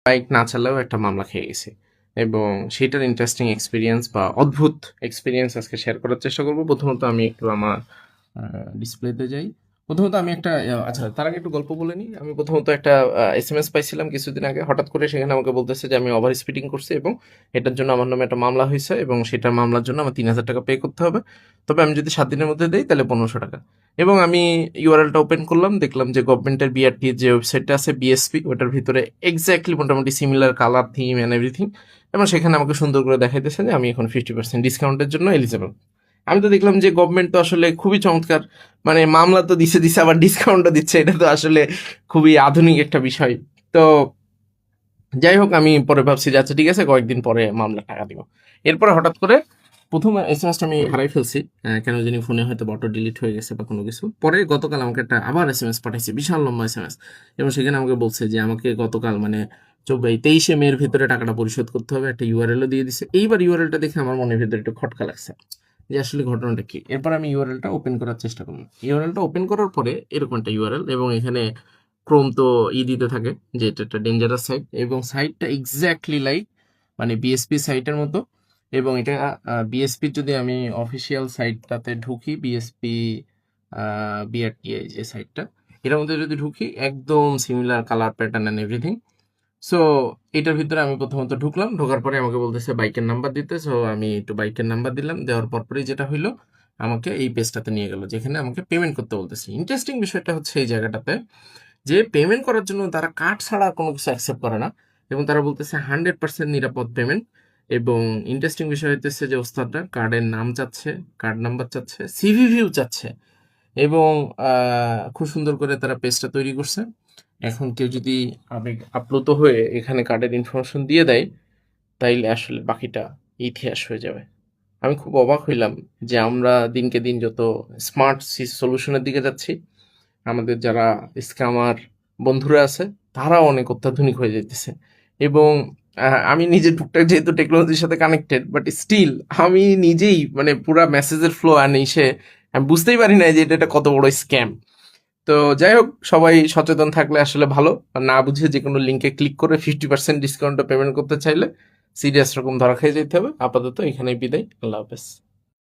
Bike না চালাও একটা মামলা খেয়ে গেছি, এবং সেটার ইন্টারেস্টিং এক্সপিরিয়েন্স বা অদ্ভুত এক্সপিরিয়েন্স আজকে শেয়ার করার চেষ্টা করব। প্রথমত আমি একটু আমার ডিসপ্লেতে যাই। প্রথমত আমি একটা আচ্ছা, তার আগে একটু গল্প বলে নিই। আমি প্রথমত একটা এসএমএস পাইছিলাম কিছুদিন আগে, হঠাৎ করে সেখানে আমাকে বলতেছে যে আমি ওভার স্পিডিং করছি এবং এটার জন্য আমার নামে একটা মামলা হয়েছে, এবং সেটার মামলার জন্য আমার 3,000 টাকা পে করতে হবে। তবে আমি যদি 7 দিনের মধ্যে দিই তাহলে 1500 টাকা। এবং আমি ইউআরএলটা ওপেন করলাম, দেখলাম যে গভর্নমেন্টের বিআরটি যে ওয়েবসাইটটা আছে বিএসপি, ওটার ভিতরে এক্স্যাক্টলি মোটামুটি similar colour, theme and everything. এবং সেখানে আমাকে সুন্দর করে দেখাইতেছে যে আমি এখন 50% ডিসকাউন্টের জন্য এলিজেবল। আমি তো দেখলাম যে গভর্নমেন্ট তো আসলে খুবই চমৎকার, মানে মামলা তো দিছে দিছে আবার ডিসকাউন্টও দিচ্ছে, এটা তো আসলে খুবই আধুনিক একটা বিষয়। তো যাই হোক, আমি পরে ভাবছি যে আচ্ছা ঠিক আছে, কয়েকদিন পরে মামলা টাকা দিব। এরপরে হঠাৎ করে প্রথম এসএমএসটা আমি হারাই ফেলছি, কেন জানি ফোনে হয়তো অটো ডিলিট হয়ে গেছে বা কোনো কিছু। পরে গতকাল আমাকে একটা আবার এসএমএস পাঠাইছে, বিশাল লম্বা এসএমএস, এবং সেখানে আমাকে বলছে যে আমাকে গতকাল মানে 23শে মের ভিতরে টাকাটা পরিশোধ করতে হবে, একটা ইউআরএলও দিয়ে দিছে। এইবার ইউআরএলটা দেখে আমার মনের ভিতরে একটু খটকা লাগছে যে আসলে ঘটনাটা কি। এরপর আমি ইউআরএলটা ওপেন করার চেষ্টা করলাম। ইউআরএলটা ওপেন করার পরে এরকম একটা ইউআরএল, এবং এখানে ক্রোম তো দিতে থাকে যে এটা একটা ডেঞ্জারাস সাইট, এবং সাইটটা এক্স্যাক্টলি লাইক মানে বিএসপি সাইটের মতো। এবং এটা বিএসপির যদি আমি অফিসিয়াল সাইটটাতে ঢুকি, বিএসপি বিআরটিআই যে সাইটটা, এটার মধ্যে যদি ঢুকি একদম similar colour pattern and everything. So এটার ভিতরে আমি প্রথমত ঢুকলাম, ঢোকার পরে আমাকে বলতেছে বাইকের নাম্বার দিতে। সো আমি একটু বাইকের নাম্বার দিলাম, দেওয়ার পরপরই যেটা হইলো, আমাকে এই পেজটাতে নিয়ে গেল যেখানে আমাকে পেমেন্ট করতে বলতেছে। ইন্টারেস্টিং বিষয়টা হচ্ছে এই জায়গাটাতে যে পেমেন্ট করার জন্য তারা কার্ড ছাড়া কোনো কিছু অ্যাকসেপ্ট করে না, এবং তারা বলতেছে 100% নিরাপদ পেমেন্ট। এবং ইন্টারেস্টিং বিষয় হইতেছে যে ওস্তাদটা কার্ডের নাম চাচ্ছে, কার্ড নাম্বার চাচ্ছে, সিভিভিও চাচ্ছে, এবং খুব সুন্দর করে তারা পেজটা তৈরি করছে। এখন কেউ যদি আবেগ আপ্লুত হয়ে এখানে কার্ডের ইনফরমেশন দিয়ে দেয়, তাইলে আসলে বাকিটা ইতিহাস হয়ে যাবে। আমি খুব অবাক হইলাম যে আমরা দিনকে দিন যত স্মার্ট সলিউশনের দিকে যাচ্ছি, আমাদের যারা স্ক্যামার বন্ধুরা আছে তারাও অনেক অত্যাধুনিক হয়ে যেতেছে। এবং আমি নিজে টুকটাক যেহেতু টেকনোলজির সাথে কানেক্টেড, বাট স্টিল আমি নিজেই মানে পুরা মেসেজের ফ্লো আনে এসে আমি বুঝতেই পারি না যে এটা একটা কত বড় স্ক্যাম। তো যাই হোক, সবাই সচেতন থাকলে আসলে ভালো। আর না বুঝে যে কোনো লিঙ্কে ক্লিক করে 50% ডিসকাউন্টে পেমেন্ট করতে চাইলে সিরিয়াস রকম ধরা খেয়ে যেতে হবে। আপাতত এখানেই বিদায়, আল্লাহ হাফেজ।